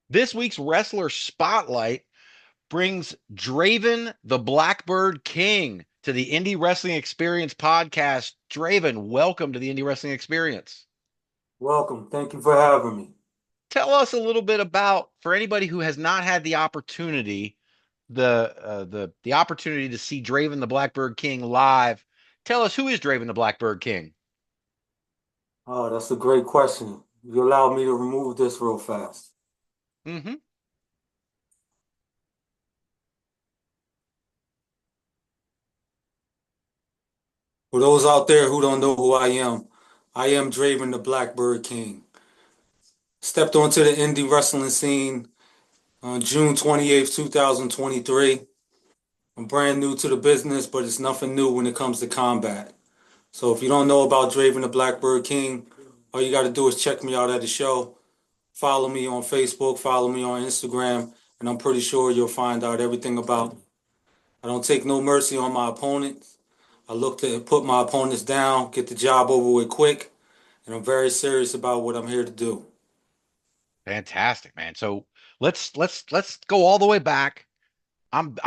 This week's Wrestler Spotlight brings Draven the Blackbird King to the Indie Wrestling Experience podcast. Draven, welcome to the Indie Wrestling Experience. Welcome. Thank you for having me. Tell us a little bit about, for anybody who has not had the opportunity, the opportunity to see Draven the Blackbird King live. Tell us, who is Draven the Blackbird King? Oh, that's a great question. You allow me to remove this real fast. Mm-hmm. For those out there who don't know who I am Draven the Blackbird King. Stepped onto the indie wrestling scene on June 28th, 2023. I'm brand new to the business, but it's nothing new when it comes to combat. So if you don't know about Draven the Blackbird King, all you got to do is check me out at the show. Follow me on Facebook, follow me on Instagram, and I'm pretty sure you'll find out everything about me. I don't take no mercy on my opponents. I look to put my opponents down, get the job over with quick, and I'm very serious about what I'm here to do. Fantastic, man. So let's go all the way back. I'm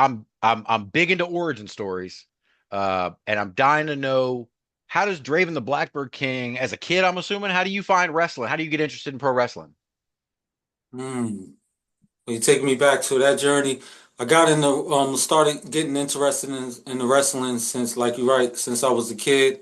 big into origin stories, and I'm dying to know, how does Draven the Blackbird King, as a kid, I'm assuming, how do you find wrestling? How do you get interested in pro wrestling? Hmm. When you take me back to that journey, I got into started getting interested in the wrestling since, like you're right, since I was a kid.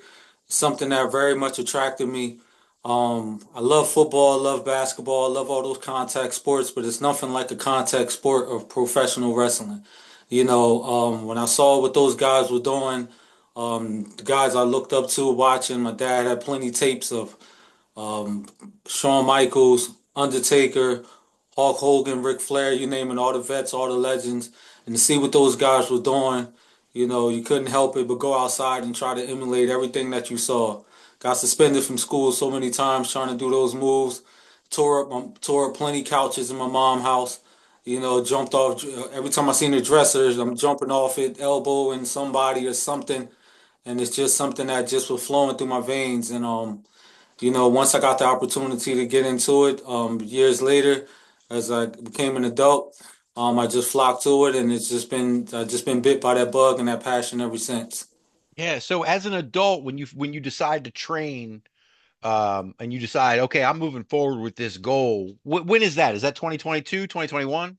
Something that very much attracted me. I love football, I love basketball, I love all those contact sports, but it's nothing like a contact sport of professional wrestling. When I saw what those guys were doing, the guys I looked up to watching, my dad had plenty tapes of um, Shawn Michaels, Undertaker, Hulk Hogan, Ric Flair, you name it, all the vets, all the legends, and to see what those guys were doing, you couldn't help it but go outside and try to emulate everything that you saw. Got suspended from school so many times trying to do those moves. Tore up plenty couches in my mom's house. Jumped off every time I seen the dressers. I'm jumping off it, elbowing somebody or something, and it's just something that just was flowing through my veins. And once I got the opportunity to get into it, years later, as I became an adult, I just flocked to it, and I've just been bit by that bug and that passion ever since. Yeah. So as an adult, when you decide to train, and you decide, okay, I'm moving forward with this goal. When is that? Is that 2022, 2021?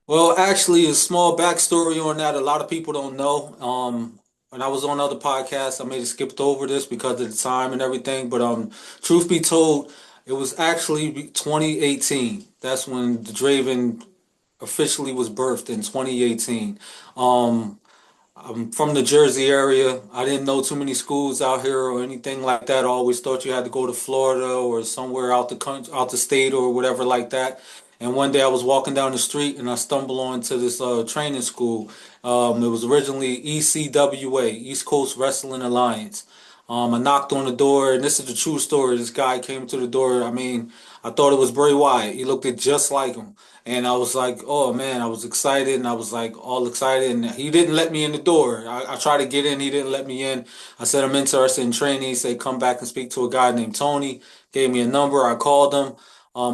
Well, actually, a small backstory on that. A lot of people don't know. When I was on other podcasts, I may have skipped over this because of the time and everything. But truth be told, it was actually 2018. That's when the Draven officially was birthed in 2018. Um, I'm from the Jersey area. I didn't know too many schools out here or anything like that. I always thought you had to go to Florida or somewhere out the country, out the state or whatever like that. And one day I was walking down the street and I stumbled onto this training school. It was originally ECWA, East Coast Wrestling Alliance. I knocked on the door, and this is the true story. This guy came to the door. I mean, I thought it was Bray Wyatt. He looked just like him. And I was like, oh man, I was excited and I was like all excited. And he didn't let me in the door. I tried to get in, he didn't let me in. I said, I'm interested in training. He said, come back and speak to a guy named Tony. Gave me a number. I called him.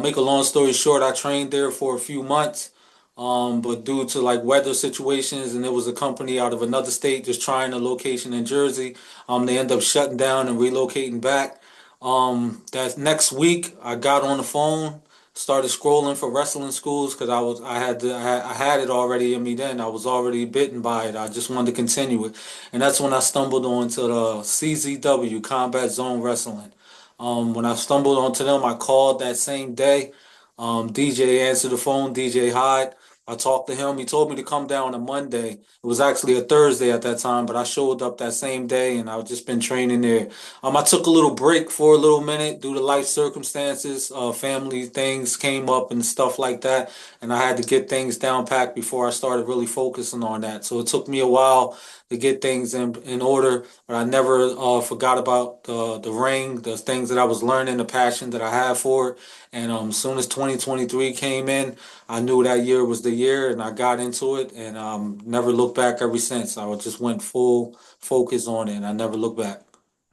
Make a long story short, I trained there for a few months. But due to like weather situations, and it was a company out of another state just trying a location in Jersey, they ended up shutting down and relocating back. That next week, I got on the phone, started scrolling for wrestling schools because I had it already in me then. I was already bitten by it. I just wanted to continue it, and that's when I stumbled onto the CZW Combat Zone Wrestling. When I stumbled onto them, I called that same day. DJ answered the phone, DJ Hyde. I talked to him. He told me to come down on Monday. It was actually a Thursday at that time, but I showed up that same day and I've just been training there. I took a little break for a little minute due to life circumstances. Family things came up and stuff like that, and I had to get things down packed before I started really focusing on that. So it took me a while to get things in order, but I never forgot about the ring, the things that I was learning, the passion that I had for it. And as soon as 2023 came in, I knew that year was the year, and I got into it, and never looked back ever since. I just went full focus on it, and I never looked back.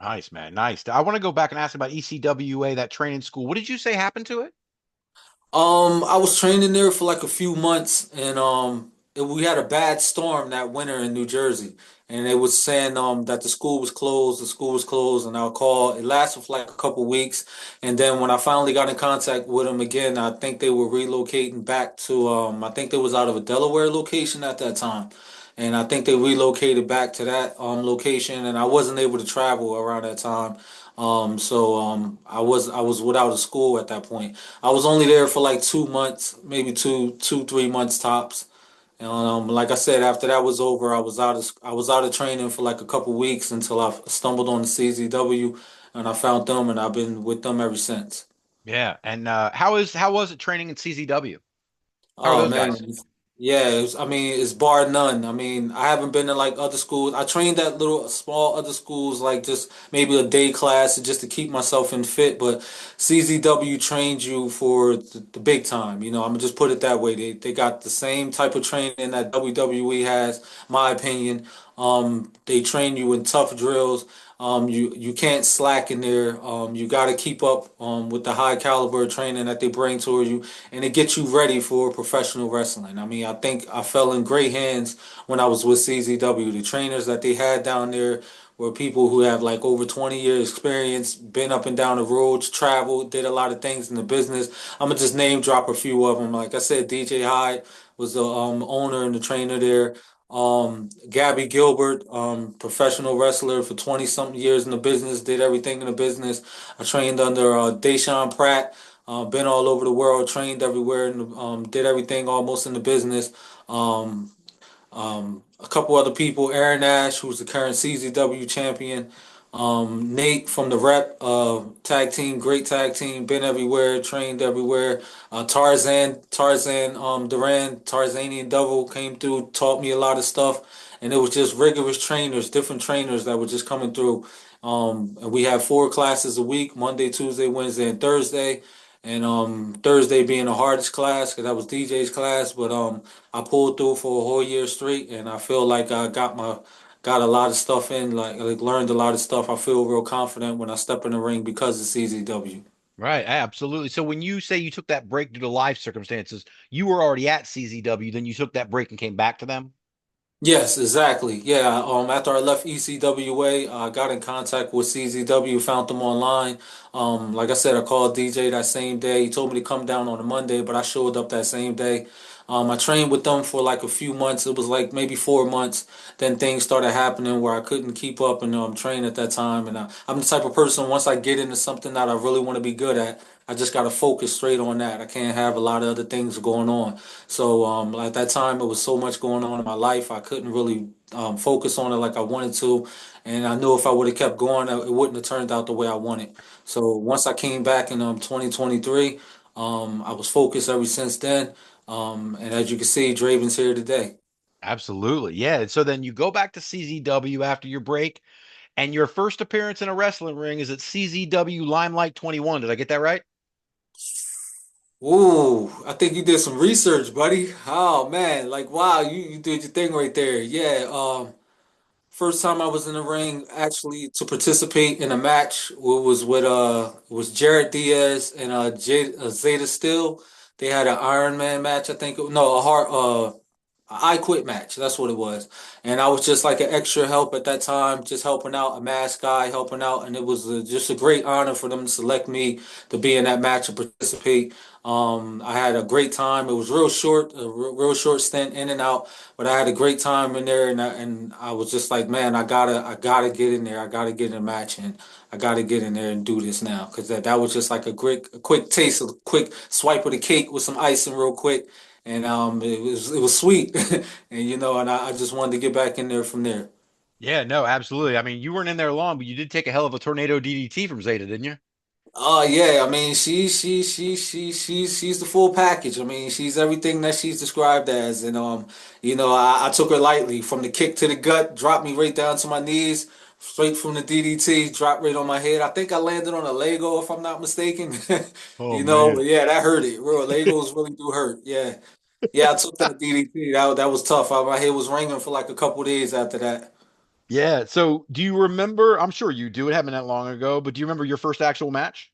Nice, man. Nice. I want to go back and ask about ECWA, that training school. What did you say happened to it? I was training there for like a few months, and we had a bad storm that winter in New Jersey, and they was saying that the school was closed, and I'll call. It lasted for like a couple weeks, and then when I finally got in contact with them again, I think they were relocating back to I think they was out of a Delaware location at that time, and I think they relocated back to that location, and I wasn't able to travel around that time. I was without a school at that point. I was only there for like 2 months, maybe 3 months tops. And like I said, after that was over, I was out of training for like a couple weeks until I stumbled on the CZW, and I found them, and I've been with them ever since. Yeah. And how was it training in CZW? How are Oh those man, guys? yeah. I mean, it's bar none. I mean, I haven't been to like other schools. I trained at little small other schools, like just maybe a day class just to keep myself in fit. But CZW trained you for the big time. I'm gonna just put it that way. They got the same type of training that WWE has, my opinion. They train you in tough drills. You can't slack in there. You got to keep up with the high caliber training that they bring to you, and it gets you ready for professional wrestling. I mean, I think I fell in great hands when I was with CZW. The trainers that they had down there were people who have like over 20 years experience, been up and down the roads, traveled, did a lot of things in the business. I'm gonna just name drop a few of them. Like I said, DJ Hyde was the owner and the trainer there. Gabby Gilbert, professional wrestler for 20 something years in the business, did everything in the business. I trained under Deshaun Pratt. Been all over the world, trained everywhere, and did everything almost in the business. Um, a couple other people, Aaron Ash, who's the current CZW champion. Nate from the Rep tag team, great tag team, been everywhere, trained everywhere. Tarzan Duran, Tarzanian Devil came through, taught me a lot of stuff, and it was just rigorous trainers, different trainers that were just coming through. And we had 4 classes a week: Monday, Tuesday, Wednesday, and Thursday. And Thursday being the hardest class because that was DJ's class, but I pulled through for a whole year straight, and I feel like I got a lot of stuff in, like learned a lot of stuff. I feel real confident when I step in the ring because of CZW. Right, absolutely. So when you say you took that break due to life circumstances, you were already at CZW, then you took that break and came back to them? Yes, exactly. Yeah. After I left ECWA, I got in contact with CZW, found them online. Like I said, I called DJ that same day. He told me to come down on a Monday, but I showed up that same day. I trained with them for like a few months. It was like maybe 4 months. Then things started happening where I couldn't keep up and train at that time. And I'm the type of person, once I get into something that I really want to be good at, I just got to focus straight on that. I can't have a lot of other things going on. So at that time, it was so much going on in my life, I couldn't really focus on it like I wanted to. And I knew if I would have kept going, it wouldn't have turned out the way I wanted. So once I came back in 2023, I was focused ever since then. And as you can see, Draven's here today. Absolutely. Yeah. And so then you go back to CZW after your break, and your first appearance in a wrestling ring is at CZW Limelight 21. Did I get that right? Ooh, I think you did some research, buddy. Oh man, like wow, you did your thing right there. Yeah. First time I was in the ring actually to participate in a match was with it was Jarrett Diaz and Zeta Steel. They had an Iron Man match, I think. No, I Quit match. That's what it was. And I was just like an extra help at that time, just helping out, a mask guy helping out. And it was just a great honor for them to select me to be in that match and participate. I had a great time. It was real short, real short stint in and out, but I had a great time in there. And I was just like, man, I gotta get in there. I gotta get in a match, and I gotta get in there and do this now because that was just like a quick taste, a quick swipe of the cake with some icing real quick, and it was sweet, and I just wanted to get back in there from there. Yeah, no, absolutely. I mean, you weren't in there long, but you did take a hell of a tornado DDT from Zeta, didn't you? Oh yeah, I mean she's the full package. I mean she's everything that she's described as, and I took her lightly from the kick to the gut, dropped me right down to my knees, straight from the DDT, dropped right on my head. I think I landed on a Lego if I'm not mistaken. Oh man. But yeah, that hurt it. Real Legos really do hurt. Yeah, yeah, I took that DDT. That was tough. My head was ringing for like a couple days after that. Yeah. So do you remember? I'm sure you do. It happened that long ago, but do you remember your first actual match?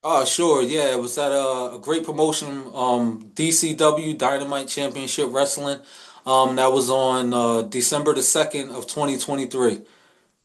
Oh, sure. Yeah, it was at a great promotion, DCW Dynamite Championship Wrestling. That was on December the 2nd of 2023.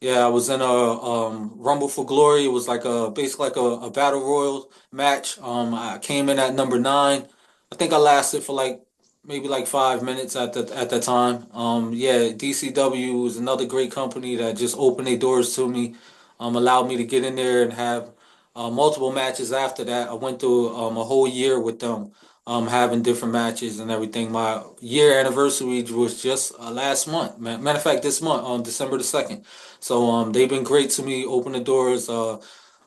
Yeah, I was in a Rumble for Glory. It was like a basically like a battle royal match. I came in at number nine. I think I lasted for like maybe like 5 minutes at the time. Yeah, DCW was another great company that just opened their doors to me. Allowed me to get in there and have multiple matches after that. I went through a whole year with them, having different matches and everything. My year anniversary was just last month. Matter of fact, this month on December the 2nd. So they've been great to me, open the doors. I'd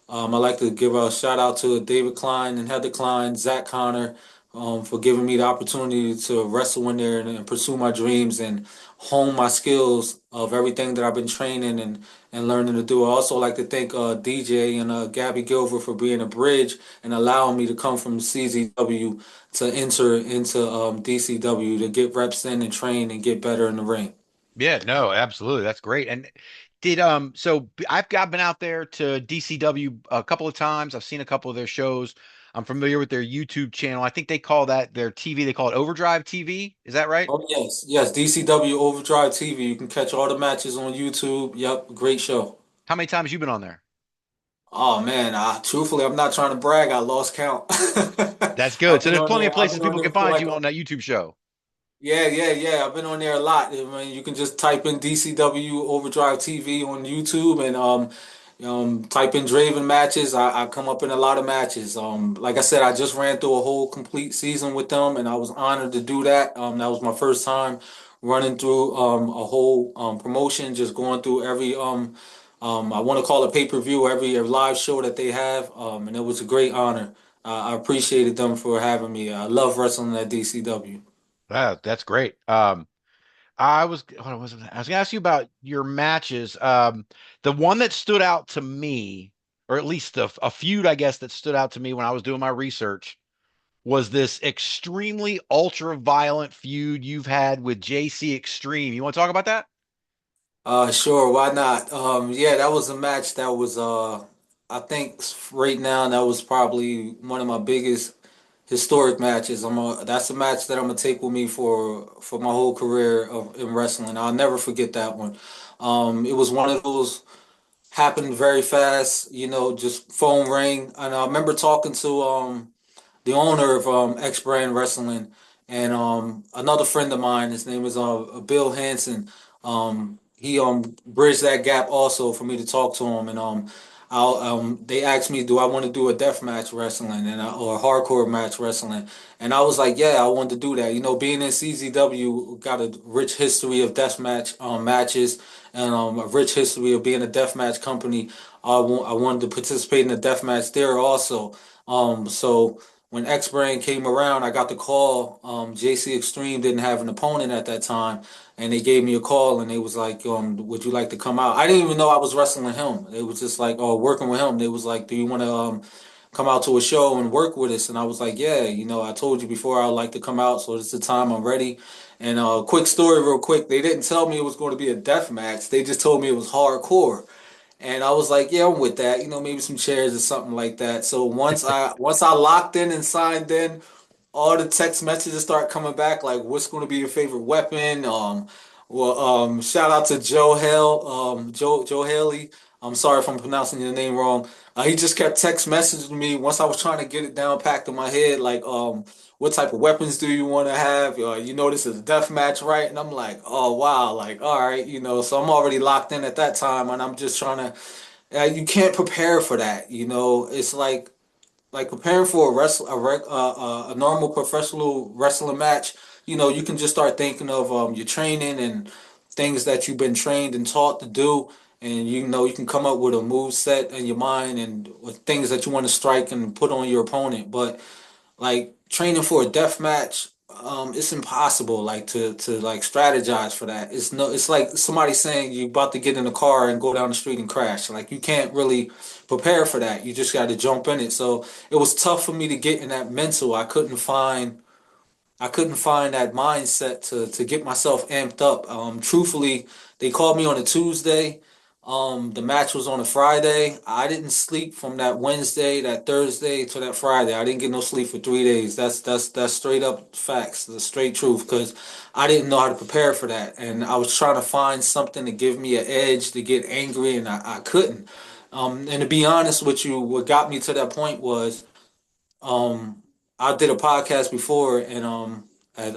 like to give a shout out to David Klein and Heather Klein, Zach Connor, for giving me the opportunity to wrestle in there and pursue my dreams and hone my skills of everything that I've been training and learning to do. I also like to thank DJ and Gabby Gilver for being a bridge and allowing me to come from CZW to enter into DCW to get reps in and train and get better in the ring. Yeah, no, absolutely. That's great. And I've been out there to DCW a couple of times. I've seen a couple of their shows. I'm familiar with their YouTube channel. I think they call that their TV, they call it Overdrive TV. Is that right? Oh yes, yes, DCW Overdrive TV. You can catch all the matches on YouTube. Yep, great show. How many times you been on there? Oh man, truthfully, I'm not trying to brag. I lost count. That's good. I've So been there's on plenty of there. I've places been on people there can for find like you on that YouTube show. yeah. I've been on there a lot. I mean, you can just type in DCW Overdrive TV on YouTube and type in Draven matches. I come up in a lot of matches. Like I said, I just ran through a whole complete season with them, and I was honored to do that. That was my first time running through a whole promotion, just going through every I want to call it pay-per-view, every live show that they have, and it was a great honor. I appreciated them for having me. I love wrestling at DCW. That's great. I was gonna ask you about your matches. The one that stood out to me, or at least a feud, I guess, that stood out to me when I was doing my research, was this extremely ultra violent feud you've had with JC Extreme. You want to talk about that? Sure, why not? Yeah, that was a match that was I think right now that was probably one of my biggest historic matches. That's a match that I'm gonna take with me for my whole career in wrestling. I'll never forget that one. It was one of those happened very fast, just phone rang, and I remember talking to the owner of X Brand Wrestling, and another friend of mine. His name is Bill Hansen. He bridged that gap also for me to talk to him, and they asked me, do I want to do a death match wrestling or hardcore match wrestling, and I was like, yeah, I want to do that. Being in CZW got a rich history of death match matches and a rich history of being a death match company. I wanted to participate in a death match there also. So when X Brand came around, I got the call. JC Extreme didn't have an opponent at that time, and they gave me a call and they was like, "Would you like to come out?" I didn't even know I was wrestling him. It was just like, "Oh, working with him." They was like, "Do you want to come out to a show and work with us?" And I was like, "Yeah, I told you before I'd like to come out, so it's the time. I'm ready." And quick story, real quick. They didn't tell me it was going to be a death match. They just told me it was hardcore. And I was like, yeah, I'm with that. Maybe some chairs or something like that. So once I locked in and signed in, all the text messages start coming back like, what's going to be your favorite weapon? Shout out to Joe Hale, Joe Haley. I'm sorry if I'm pronouncing your name wrong. He just kept text messaging me once I was trying to get it down packed in my head, like, what type of weapons do you want to have? This is a death match, right? And I'm like, oh wow, like, all right, so I'm already locked in at that time, and I'm just trying to. You can't prepare for that, It's like preparing for a normal professional wrestling match. You can just start thinking of your training and things that you've been trained and taught to do, and you can come up with a move set in your mind and with things that you want to strike and put on your opponent. But like training for a death match, it's impossible like to like strategize for that. It's like somebody saying you about to get in a car and go down the street and crash. Like you can't really prepare for that. You just got to jump in it. So it was tough for me to get in that mental. I couldn't find that mindset to get myself amped up. Truthfully, they called me on a Tuesday. The match was on a Friday. I didn't sleep from that Wednesday, that Thursday to that Friday. I didn't get no sleep for 3 days. That's straight up facts, the straight truth, because I didn't know how to prepare for that, and I was trying to find something to give me an edge to get angry, and I couldn't. And to be honest with you, what got me to that point was um, I did a podcast before, and at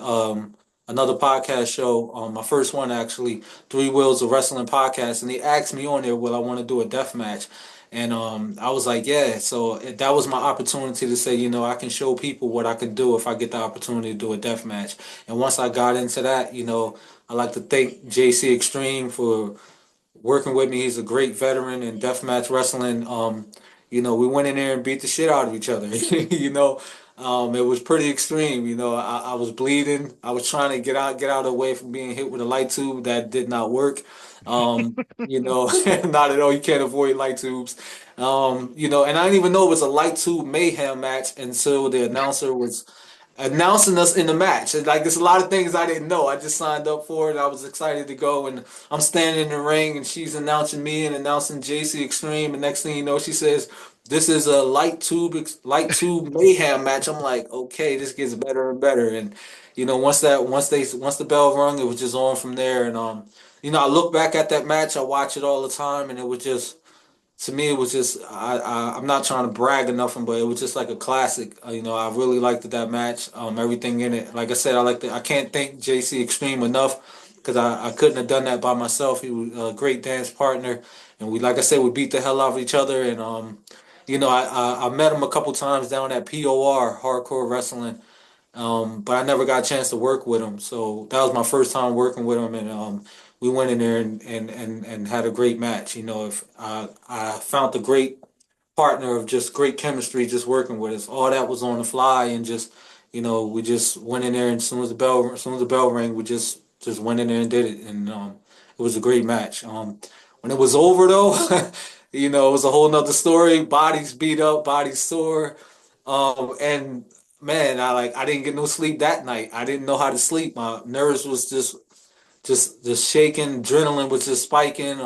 another podcast show, my first one actually, Three Wheels of Wrestling podcast, and they asked me on there, will I want to do a death match? And I was like, yeah. So that was my opportunity to say, I can show people what I can do if I get the opportunity to do a death match. And once I got into that, I like to thank JC Extreme for working with me. He's a great veteran in deathmatch wrestling. We went in there and beat the shit out of each other. It was pretty extreme. I was bleeding. I was trying to get out of the way from being hit with a light tube. That did not work. Not at all. You can't avoid light tubes. And I didn't even know it was a light tube mayhem match until the announcer was announcing us in the match. Like there's a lot of things I didn't know. I just signed up for it. I was excited to go, and I'm standing in the ring, and she's announcing me and announcing JC Extreme. And next thing you know, she says, "This is a light tube mayhem match." I'm like, okay, this gets better and better. And once the bell rung, it was just on from there. And I look back at that match. I watch it all the time, and it was just to me, it was just I'm not trying to brag or nothing, but it was just like a classic. I really liked that match. Everything in it. Like I said, I can't thank JC Extreme enough because I couldn't have done that by myself. He was a great dance partner, and like I said, we beat the hell out of each other. And I met him a couple times down at POR Hardcore Wrestling, but I never got a chance to work with him. So that was my first time working with him, and we went in there and had a great match. If I found a great partner of just great chemistry, just working with us. All that was on the fly, and just we just went in there, and as soon as the bell rang, we just went in there and did it, and it was a great match. When it was over though, it was a whole nother story. Bodies beat up, bodies sore. And man, I didn't get no sleep that night. I didn't know how to sleep. My nerves was just shaking. Adrenaline was just spiking.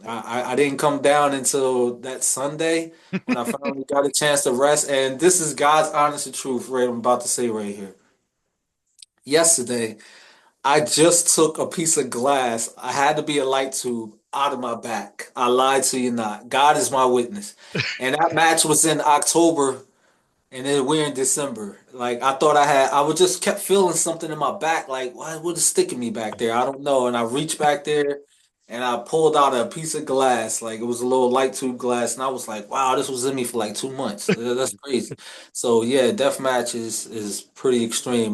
I didn't come down until that Sunday when I finally got a chance to rest. And this is God's honest truth, right? I'm about to say right here. Yesterday, I just took a piece of glass. I had to be a light tube out of my back. I lied to you not. God is my witness. And that match was in October, and then we're in December. Like I was just kept feeling something in my back. Like, why what is sticking me back there? I don't know. And I reached back there and I pulled out a piece of glass. Like it was a little light tube glass. And I was like, wow, this was in me for like 2 months. That's crazy. So yeah, death match is pretty extreme.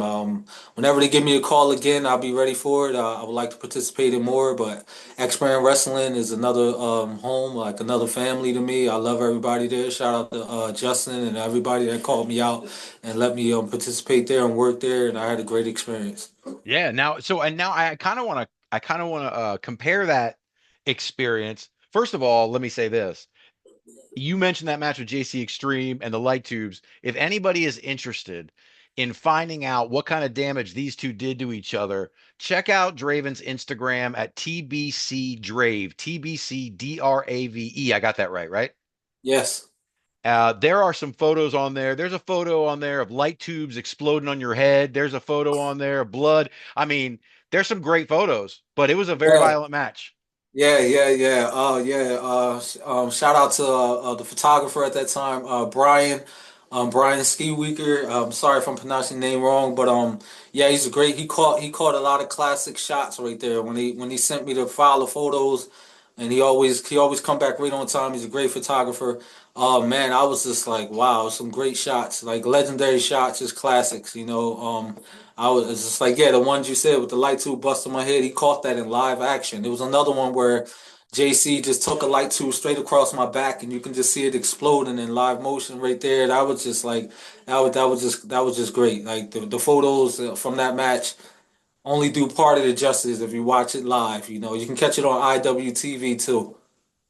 Whenever they give me a call again, I'll be ready for it. I would like to participate in more, but X-Brand Wrestling is another home, like another family to me. I love everybody there. Shout out to Justin and everybody that called me out and let me participate there and work there, and I had a great experience. Yeah. Now I kind of want to compare that experience. First of all, let me say this. You mentioned that match with JC Extreme and the light tubes. If anybody is interested in finding out what kind of damage these two did to each other, check out Draven's Instagram at TBC Drave, TBCDRAVE. I got that right, right? Yes. There are some photos on there. There's a photo on there of light tubes exploding on your head. There's a photo on there of blood. I mean, there's some great photos, but it was a very Yeah. violent match. Yeah, yeah, yeah. Yeah. Shout out to the photographer at that time, Brian, Brian Ski Weaker. Sorry if I'm pronouncing the name wrong, but yeah, he's a great. He caught a lot of classic shots right there when he sent me the file of photos, and he always come back right on time. He's a great photographer. Oh man, I was just like, wow, some great shots, like legendary shots, just classics. I was just like, yeah, the ones you said with the light tube busting my head. He caught that in live action. There was another one where JC just took a light tube straight across my back, and you can just see it exploding in live motion right there. That was just like that was just great. Like the photos from that match only do part of the justice if you watch it live. You can catch it on IWTV too.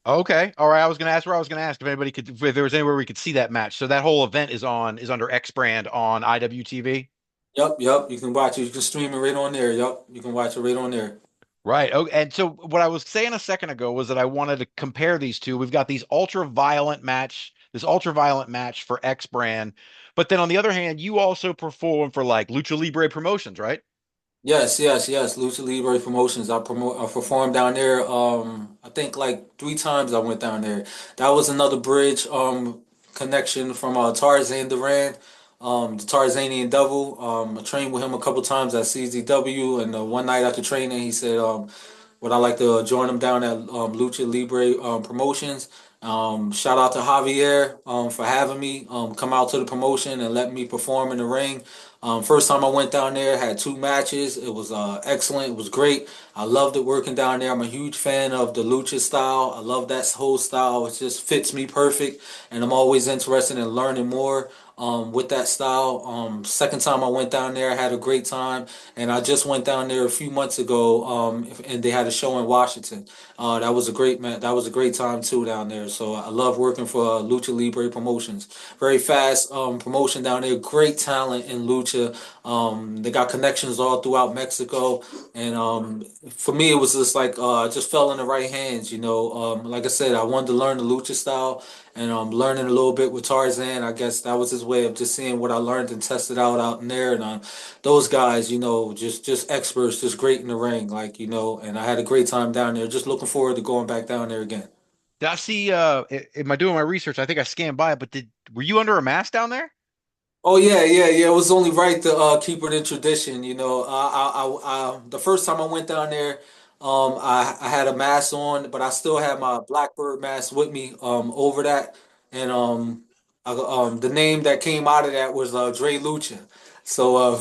Okay. All right. I was going to ask where I was going to ask if there was anywhere we could see that match. So that whole event is under X brand on IWTV. Yep, yep. You can watch it. You can stream it right on there. Yep, you can watch it right on there. Right. Oh, and so what I was saying a second ago was that I wanted to compare these two. We've got this ultra violent match for X brand, but then on the other hand, you also perform for like Lucha Libre Promotions, right? Yes, yes, yes. Lucha Libre Promotions. I performed down there. I think like three times I went down there. That was another bridge connection from Tarzan Duran, the Tarzanian Devil. I trained with him a couple times at CZW, and one night after training, he said, would I like to join him down at Lucha Libre Promotions? Shout out to Javier for having me come out to the promotion and let me perform in the ring. First time I went down there, had two matches. It was excellent. It was great. I loved it working down there. I'm a huge fan of the lucha style. I love that whole style. It just fits me perfect, and I'm always interested in learning more with that style. Second time I went down there, I had a great time, and I just went down there a few months ago, and they had a show in Washington. That was a great man. That was a great time too down there. So I love working for Lucha Libre Promotions. Very fast promotion down there. Great talent in lucha. They got connections all throughout Mexico, and for me, it was just like I just fell in the right hands. Like I said, I wanted to learn the lucha style, and learning a little bit with Tarzan. I guess that was his way of just seeing what I learned and tested out in there. And those guys, just experts, just great in the ring, like And I had a great time down there. Just looking forward to going back down there again. Did I see am I doing my research? I think I scanned by it, but did were you under a mask down there? Oh yeah, yeah, yeah. It was only right to keep it in tradition. The first time I went down there, I had a mask on, but I still had my Blackbird mask with me over that, and the name that came out of that was Dre Lucha. So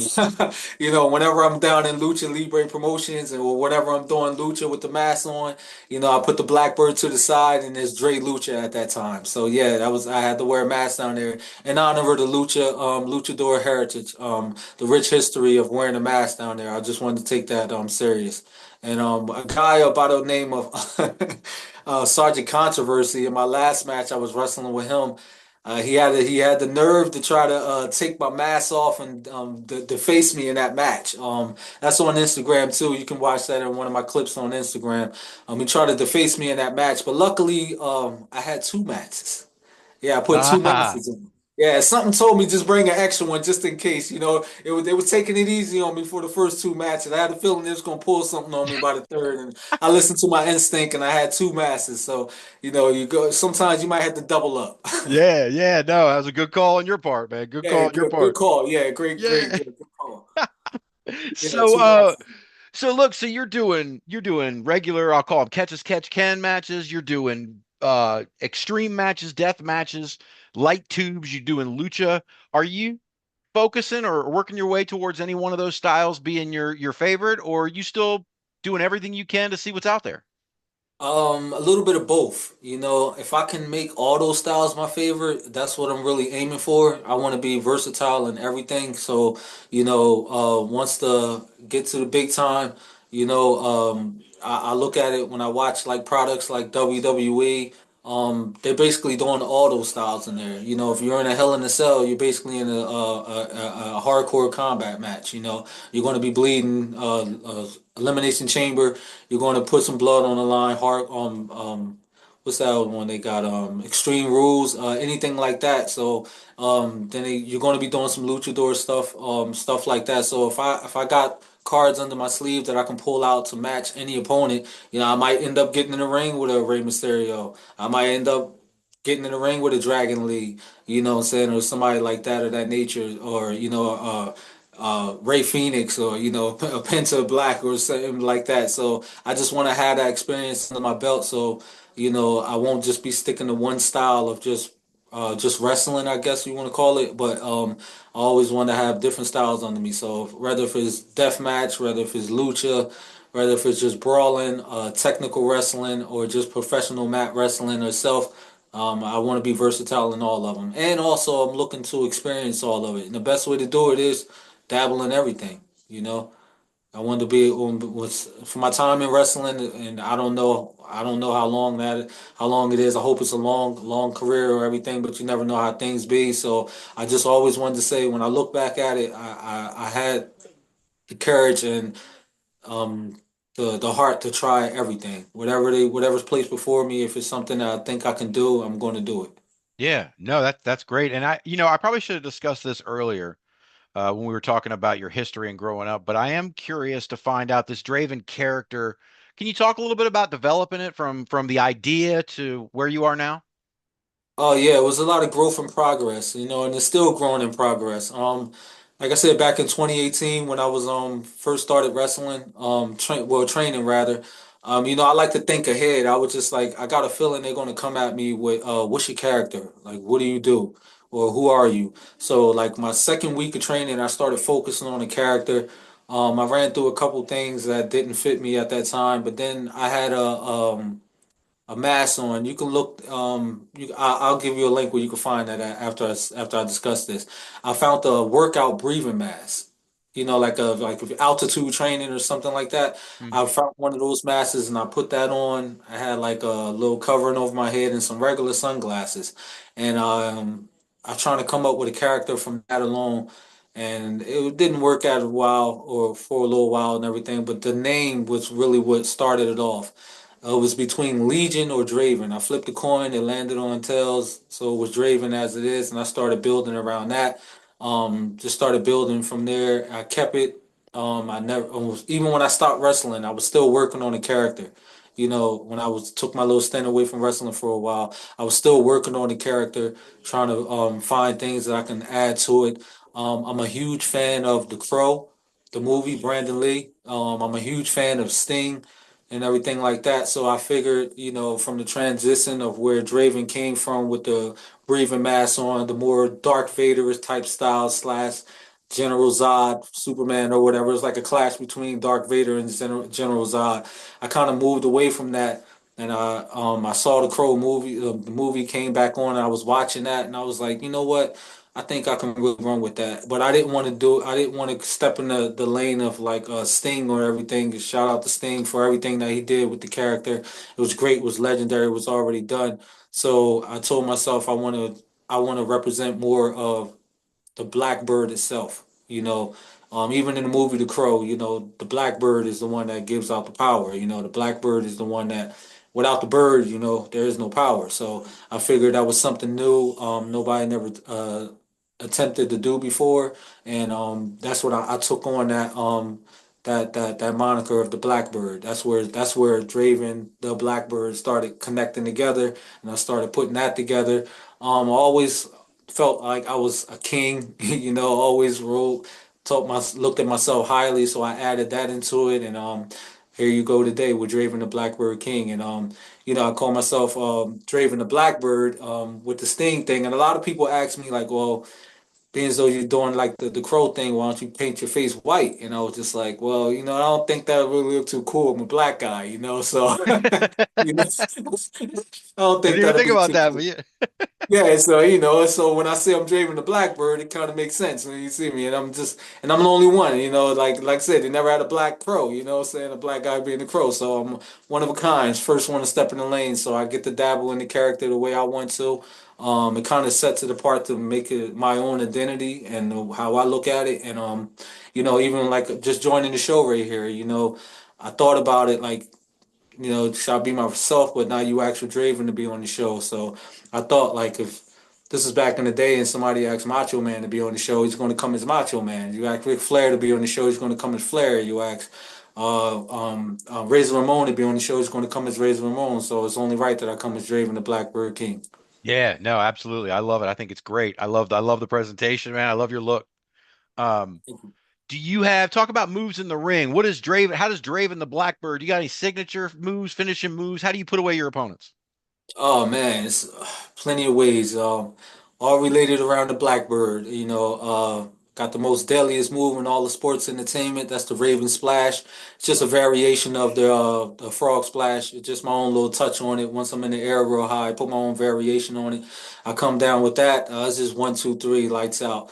whenever I'm down in Lucha Libre Promotions or whenever I'm doing Lucha with the mask on, I put the Blackbird to the side and there's Dre Lucha at that time. So yeah, that was I had to wear a mask down there in honor of the luchador heritage, the rich history of wearing a mask down there. I just wanted to take that serious. And a guy by the name of Sergeant Controversy in my last match, I was wrestling with him. He had the nerve to try to take my mask off and to face me in that match. That's on Instagram too. You can watch that in one of my clips on Instagram. He tried to deface me in that match, but luckily I had two matches. Yeah, I put two Ah, matches in. Yeah, something told me just bring an extra one just in case. They was taking it easy on me for the first two matches. I had a feeling they was gonna pull something on me by the third, and I listened to my instinct, and I had two matches. So you go. Sometimes you might have to double up. yeah, yeah, no, that was a good call on your part, man. Good Yeah, call on your good part. call. Yeah, great, great, Yeah. good call. Yeah, So two matches. look, so you're doing regular, I'll call them catch as catch can matches, you're doing extreme matches, death matches, light tubes, you're doing lucha. Are you focusing or working your way towards any one of those styles being your favorite, or are you still doing everything you can to see what's out there? A little bit of both. If I can make all those styles my favorite, that's what I'm really aiming for. I want to be versatile in everything. So, once the get to the big time, I look at it when I watch like products like WWE. They're basically doing all those styles in there. If you're in a Hell in a Cell, you're basically in a hardcore combat match. You're going to be bleeding, elimination chamber. You're going to put some blood on the line. Hard what's that other one they got? Extreme Rules, anything like that. So you're going to be doing some luchador stuff, stuff like that. So if I got cards under my sleeve that I can pull out to match any opponent, I might end up getting in the ring with a Rey Mysterio. I might end up getting in the ring with a Dragon League, what I'm saying, or somebody like that of that nature, or Ray Phoenix, or a Penta Black or something like that. So I just want to have that experience under my belt, so I won't just be sticking to one style of just wrestling, I guess you want to call it. But I always want to have different styles under me. So whether if it's death match, whether if it's lucha, whether if it's just brawling, technical wrestling, or just professional mat wrestling itself. I want to be versatile in all of them, and also I'm looking to experience all of it. And the best way to do it is dabble in everything. I wanted to be was for my time in wrestling, and I don't know how long it is. I hope it's a long career or everything, but you never know how things be. So I just always wanted to say, when I look back at it, I had the courage and um, the heart to try everything. Whatever's placed before me, if it's something that I think I can do, I'm going to do it. Yeah, no, that's great. And I probably should have discussed this earlier when we were talking about your history and growing up, but I am curious to find out this Draven character. Can you talk a little bit about developing it from the idea to where you are now? Oh yeah, it was a lot of growth and progress, and it's still growing in progress. Like I said, back in 2018 when I was first started wrestling, training rather, I like to think ahead. I was just like, I got a feeling they're gonna come at me with what's your character? Like what do you do? Or who are you? So like my second week of training, I started focusing on the character. I ran through a couple things that didn't fit me at that time, but then I had a mask on. You can look. I'll give you a link where you can find that after I discuss this. I found the workout breathing mask. Like if altitude training or something like that. I Hmm. found one of those masks and I put that on. I had like a little covering over my head and some regular sunglasses, and I'm trying to come up with a character from that alone. And it didn't work out a while or for a little while and everything, but the name was really what started it off. It was between Legion or Draven. I flipped the coin, it landed on tails, so it was Draven as it is, and I started building around that. Just started building from there. I kept it. I never, even when I stopped wrestling, I was still working on the character. When I was took my little stint away from wrestling for a while, I was still working on the character, trying to find things that I can add to it. I'm a huge fan of The Crow, the movie, Brandon Lee. I'm a huge fan of Sting and everything like that. So I figured, from the transition of where Draven came from with the breathing mask on, the more Dark Vader type style slash General Zod, Superman or whatever. It's like a clash between Dark Vader and General Zod. I kind of moved away from that. And I saw the Crow movie. The movie came back on, and I was watching that, and I was like, you know what? I think I can really run with that. But I didn't want to do. I didn't want to step in the lane of like Sting or everything. Shout out to Sting for everything that he did with the character. It was great. It was legendary. It was already done. So I told myself I want to represent more of the blackbird itself. Even in the movie The Crow, the blackbird is the one that gives out the power. The blackbird is the one that, without the bird, there is no power. So I figured that was something new. Nobody never attempted to do before, and that's what I took on that moniker of the Blackbird. That's where Draven the Blackbird started connecting together, and I started putting that together. I always felt like I was a king, always looked at myself highly, so I added that into it, and here you go today with Draven the Blackbird King, and I call myself Draven the Blackbird with the Sting thing, and a lot of people ask me like, well, being as though you're doing like the crow thing, why don't you paint your face white? And I was just like, well, I don't think that would really look too cool. I'm a black guy, so you know, I don't I didn't think even that'd think be about too that, but cool. yeah. Yeah, so when I say I'm Draven the Blackbird, it kind of makes sense when you see me, and I'm the only one, like I said, they never had a black crow, saying a black guy being the crow, so I'm one of a kind, first one to step in the lane, so I get to dabble in the character the way I want to. It kind of sets it apart to make it my own identity and how I look at it, and even like just joining the show right here, I thought about it like should I be myself? But now you asked for Draven to be on the show. So I thought like if this is back in the day and somebody asked Macho Man to be on the show, he's going to come as Macho Man. You ask Ric Flair to be on the show, he's going to come as Flair. You ask Razor Ramon to be on the show, he's going to come as Razor Ramon. So it's only right that I come as Draven the Blackbird King. Yeah, no, absolutely. I love it. I think it's great. I love the presentation, man. I love your look. Um, do you have talk about moves in the ring? What is Draven? How does Draven the Blackbird? You got any signature moves, finishing moves? How do you put away your opponents? Oh man, it's plenty of ways. All related around the Blackbird. Got the most deadliest move in all the sports entertainment. That's the Raven Splash. It's just a variation of the Frog Splash. It's just my own little touch on it. Once I'm in the air real high, I put my own variation on it. I come down with that. It's just one, two, three, lights out.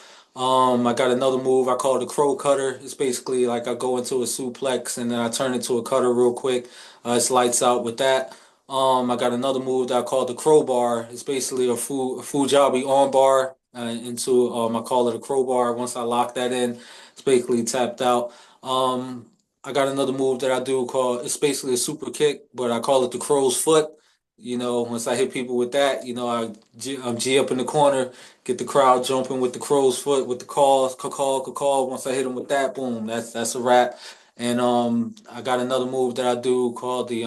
I got another move I call it the Crow Cutter. It's basically like I go into a suplex and then I turn into a cutter real quick. It's lights out with that. I got another move that I call the crowbar. It's basically a Fujabi armbar I call it a crowbar. Once I lock that in, it's basically tapped out. Um, I got another move that I do called it's basically a super kick, but I call it the crow's foot. Once I hit people with that, I'm G up in the corner, get the crowd jumping with the crow's foot, with the calls, call. Once I hit them with that, boom, that's a wrap. And I got another move that I do called the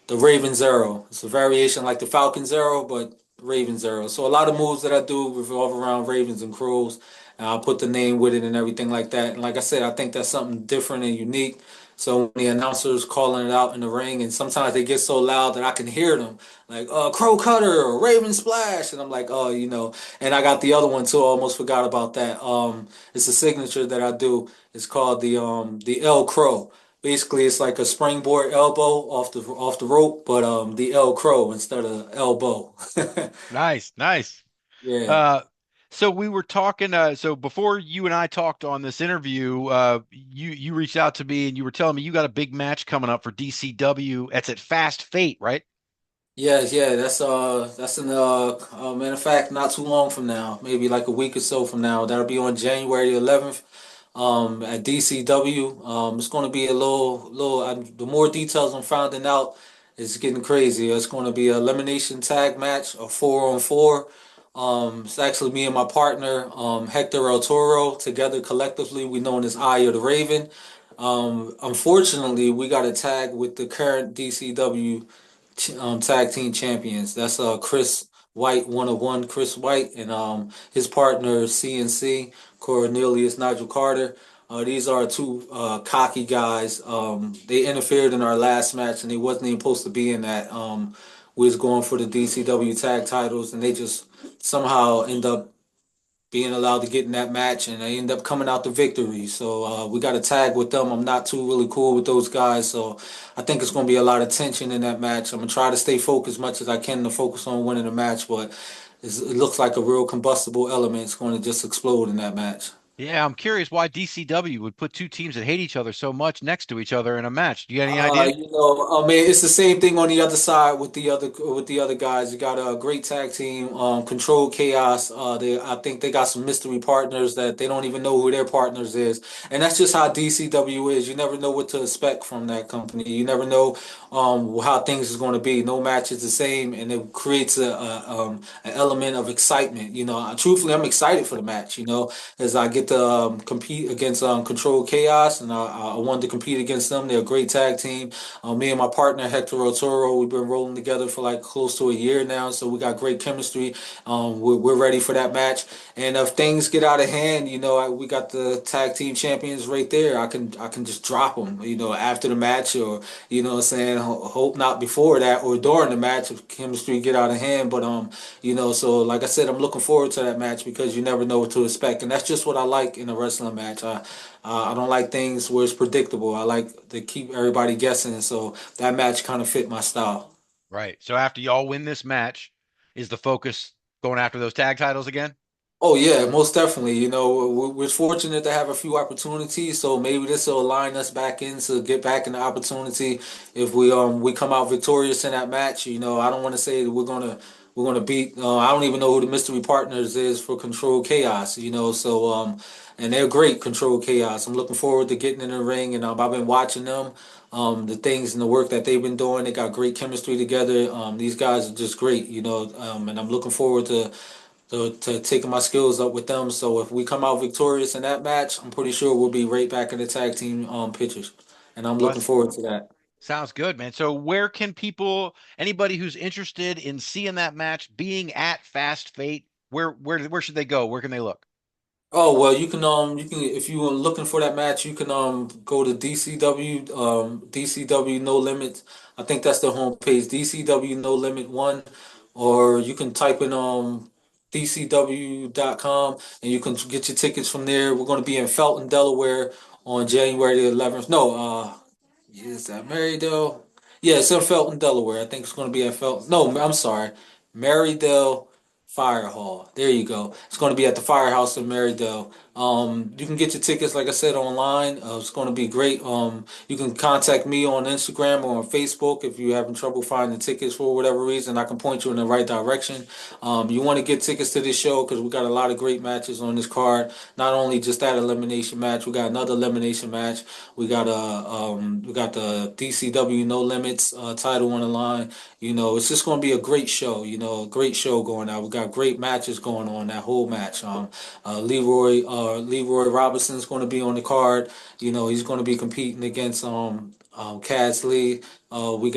Raven Zero. It's a variation like the Falcon Zero, but Raven Zero. So a lot of moves that I do revolve around ravens and crows, and I'll put the name with it and everything like that. And like I said, I think that's something different and unique. So when the announcers calling it out in the ring, and sometimes they get so loud that I can hear them, like Crow Cutter or Raven Splash, and I'm like, oh, And I got the other one too. I almost forgot about that. It's a signature that I do. It's called the L Crow. Basically, it's like a springboard elbow off the rope, but the L Crow instead of elbow. Nice, nice. Yeah. Uh, so we were talking. So before you and I talked on this interview, you reached out to me and you were telling me you got a big match coming up for DCW. It's at Fast Fate, right? Yeah, that's in matter of fact, not too long from now, maybe like a week or so from now. That'll be on January 11th, at DCW. It's going to be a the more details I'm finding out, it's getting crazy. It's going to be an elimination tag match, a 4-on-4. It's actually me and my partner, Hector El Toro, together collectively. We known as Eye of the Raven. Unfortunately, we got a tag with the current DCW tag team champions. That's Chris White, 101 Chris White, and his partner CNC Cornelius Nigel Carter. These are two cocky guys. They interfered in our last match, and they wasn't even supposed to be in that. We was going for the DCW tag titles, and they just somehow end up being allowed to get in that match, and they end up coming out the victory. So we got a tag with them. I'm not too really cool with those guys, so I think it's going to be a lot of tension in that match. I'm gonna try to stay focused as much as I can to focus on winning the match, but it looks like a real combustible element is going to just explode in that match. Yeah, I'm curious why DCW would put two teams that hate each other so much next to each other in a match. Do you got any idea? I mean, it's the same thing on the other side with the other guys. You got a great tag team, Controlled Chaos. I think they got some mystery partners that they don't even know who their partners is, and that's just how DCW is. You never know what to expect from that company. You never know how things is going to be. No match is the same, and it creates an element of excitement. Truthfully, I'm excited for the match. As I get to compete against Controlled Chaos, and I wanted to compete against them. They're a great tag team. Me and my partner Hector Otoro, we've been rolling together for like close to a year now, so we got great chemistry. We're ready for that match. And if things get out of hand, we got the tag team champions right there. I can just drop them, after the match, or what I'm saying. Hope not before that or during the match if chemistry get out of hand. But so like I said, I'm looking forward to that match because you never know what to expect, and that's just what I like in a wrestling match. I don't like things where it's predictable. I like to keep everybody guessing, so that match kind of fit my style. Right. So after y'all win this match, is the focus going after those tag titles again? Oh yeah, most definitely. We're fortunate to have a few opportunities, so maybe this will align us back in to get back in the opportunity if we come out victorious in that match. I don't want to say that we're gonna beat. I don't even know who the mystery partners is for Control Chaos. So and they're great, Control Chaos. I'm looking forward to getting in the ring, and I've been watching them. The things and the work that they've been doing, they got great chemistry together. These guys are just great, and I'm looking forward to taking my skills up with them. So if we come out victorious in that match, I'm pretty sure we'll be right back in the tag team pictures, and I'm Well, looking forward to that. sounds good, man. So where can people, anybody who's interested in seeing that match, being at Fast Fate, where should they go? Where can they look? Oh well, you can if you are looking for that match, you can go to DCW No Limit. I think that's the homepage, DCW No Limit One, or you can type in DCW.com and you can get your tickets from there. We're going to be in Felton, Delaware on January the 11th. No, is that Marydale? Yeah, it's in Felton, Delaware. I think it's going to be at Felton. No, I'm sorry, Marydale Fire Hall. There you go. It's going to be at the Firehouse in Marydale. You can get your tickets, like I said, online. It's going to be great. You can contact me on Instagram or on Facebook if you're having trouble finding tickets for whatever reason. I can point you in the right direction. You want to get tickets to this show because we got a lot of great matches on this card. Not only just that elimination match, we got another elimination match. We got the DCW No Limits title on the line. It's just going to be a great show. A great show going out. We got great matches going on that whole match. Leroy Robinson's going to be on the card. He's going to be competing against Kaz Lee. We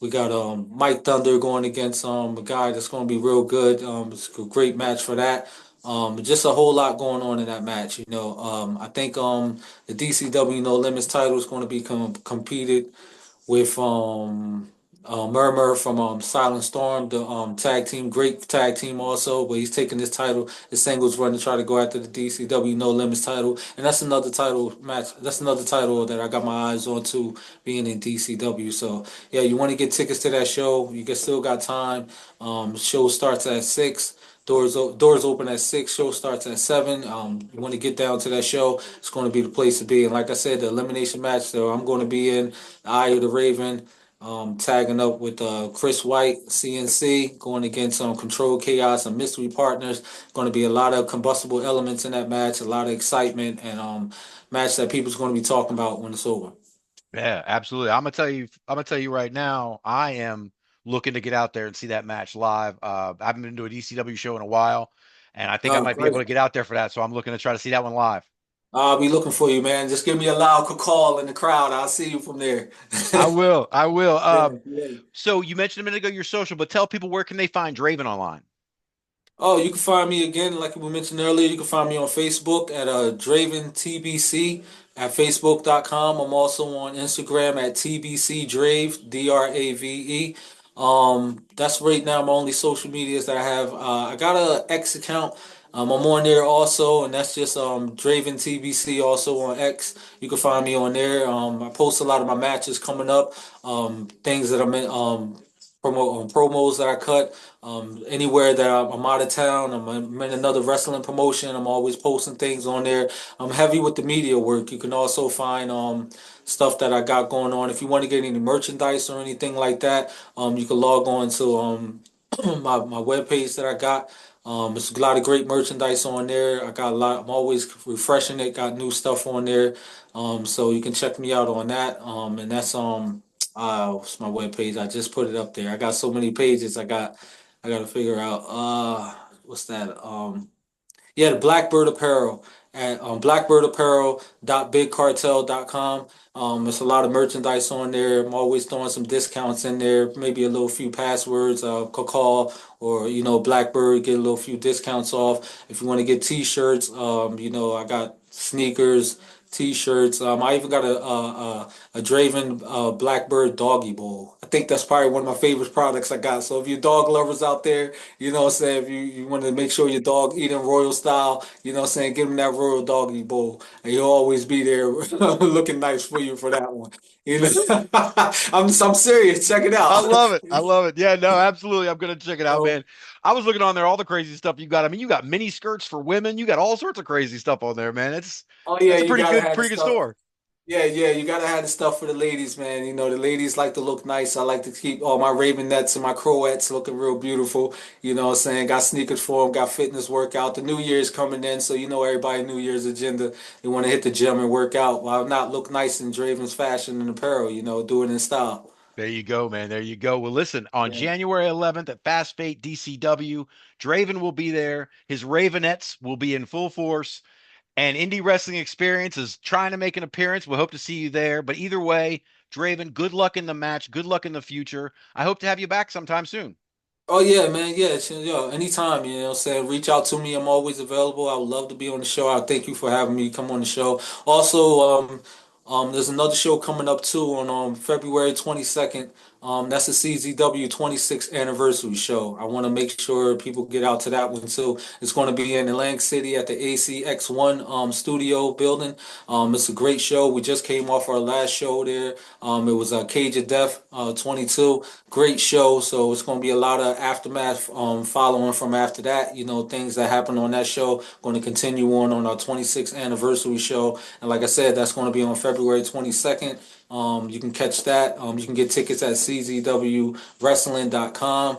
got Mike Thunder going against a guy that's going to be real good. It's a great match for that. Just a whole lot going on in that match. I think the DCW No Limits title is going to be competed with Murmur from Silent Storm, the tag team, great tag team also. But he's taking this title, the singles run to try to go after the DCW No Limits title, and that's another title match. That's another title that I got my eyes on too, being in DCW. So yeah, you want to get tickets to that show? You can still got time. Show starts at 6. Doors open at 6. Show starts at 7. You want to get down to that show? It's going to be the place to be. And like I said, the elimination match, so I'm going to be in the Eye of the Raven, tagging up with Chris White, CNC, going against Control Chaos and Mystery Partners. Going to be a lot of combustible elements in that match, a lot of excitement, and match that people's going to be talking about when it's over. Yeah, absolutely. I'm gonna tell you right now, I am looking to get out there and see that match live. I haven't been to a DCW show in a while, and I think I Oh, might be able great. to get out there for that. So I'm looking to try to see that one live. I'll be looking for you, man. Just give me a loud call in the crowd. I'll see you from there. I will. I will. Yeah, yeah. So you mentioned a minute ago your social, but tell people where can they find Draven online? Oh, you can find me again, like we mentioned earlier. You can find me on Facebook at Draven TBC at Facebook.com. I'm also on Instagram at TBC Drave, Drave. That's right now my only social medias that I have. I got a X account. I'm on there also, and that's just Draven TBC also on X. You can find me on there. I post a lot of my matches coming up, things that I'm in, promos that I cut. Anywhere that I'm out of town, I'm in another wrestling promotion. I'm always posting things on there. I'm heavy with the media work. You can also find stuff that I got going on. If you want to get any merchandise or anything like that, you can log on to my webpage that I got. There's a lot of great merchandise on there. I got a lot. I'm always refreshing it. Got new stuff on there. So you can check me out on that. And that's what's my webpage? I just put it up there. I got so many pages. I got to figure out. What's that? Yeah, the Blackbird Apparel at blackbirdapparel.bigcartel.com. There's a lot of merchandise on there. I'm always throwing some discounts in there, maybe a little few passwords, call or Blackbird, get a little few discounts off. If you want to get t-shirts, I got sneakers, t-shirts. I even got a Draven Blackbird doggy bowl. I think that's probably one of my favorite products I got. So if you're dog lovers out there, what I'm saying, if you want to make sure your dog eating royal style, what I'm saying, give him that royal doggy bowl. And he'll always be there looking nice for you for that one. I'm serious. Check it I out. love it. I love it. Yeah, no, absolutely. I'm gonna check it out, So, man. I was looking on there, all the crazy stuff you got. I mean, you got mini skirts for women. You got all sorts of crazy stuff on there, man. oh yeah, That's a you gotta have the pretty good stuff. store. Yeah, yeah, you gotta have the stuff for the ladies, man. The ladies like to look nice. I like to keep all my Ravenettes and my Croettes looking real beautiful. What I'm saying? Got sneakers for them, got fitness workout. The New Year's coming in, so everybody New Year's agenda. They want to hit the gym and work out. Why not look nice in Draven's fashion and apparel? Do it in style. There you go, man. There you go. Well, listen, on Yeah. January 11th at Fast Fate DCW, Draven will be there. His Ravenettes will be in full force, and Indie Wrestling Experience is trying to make an appearance. We hope to see you there. But either way, Draven, good luck in the match. Good luck in the future. I hope to have you back sometime soon. Oh yeah, man. Yeah, anytime, what I'm saying, reach out to me. I'm always available. I would love to be on the show. I thank you for having me come on the show. Also, there's another show coming up too on February 22nd. That's the CZW 26th anniversary show. I want to make sure people get out to that one too. It's going to be in Atlantic City at the ACX1 studio building. It's a great show. We just came off our last show there. It was Cage of Death 22. Great show. So it's going to be a lot of aftermath following from after that. You know, things that happened on that show going to continue on our 26th anniversary show. And like I said, that's going to be on February 22nd. You can catch that. You can get tickets at czwrestling.com.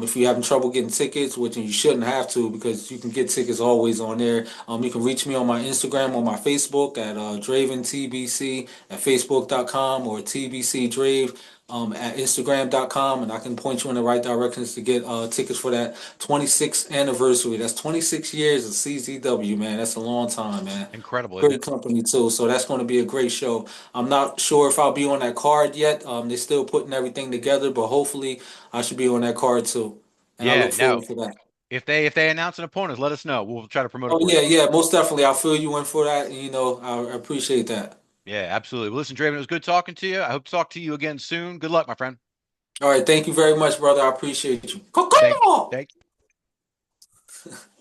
If you're having trouble getting tickets, which you shouldn't have to because you can get tickets always on there. You can reach me on my Instagram or my Facebook at Draven TBC at Facebook.com or TBC Drave at Instagram.com, and I can point you in the right directions to get tickets for that 26th anniversary. That's 26 years of CZW, man. That's a long time, man. Incredible, isn't it? Great company too, so that's going to be a great show. I'm not sure if I'll be on that card yet. They're still putting everything together, but hopefully I should be on that card too, and I Yeah, look no. forward to that. If they announce an opponent, let us know. We'll try to promote it Oh for you. yeah, yeah, most definitely. I'll fill you in for that, and I appreciate that. Yeah, absolutely. Well, listen, Draven, it was good talking to you. I hope to talk to you again soon. Good luck, my friend. All right, thank you very much, brother. I appreciate you. Thank, Caw-caw! thank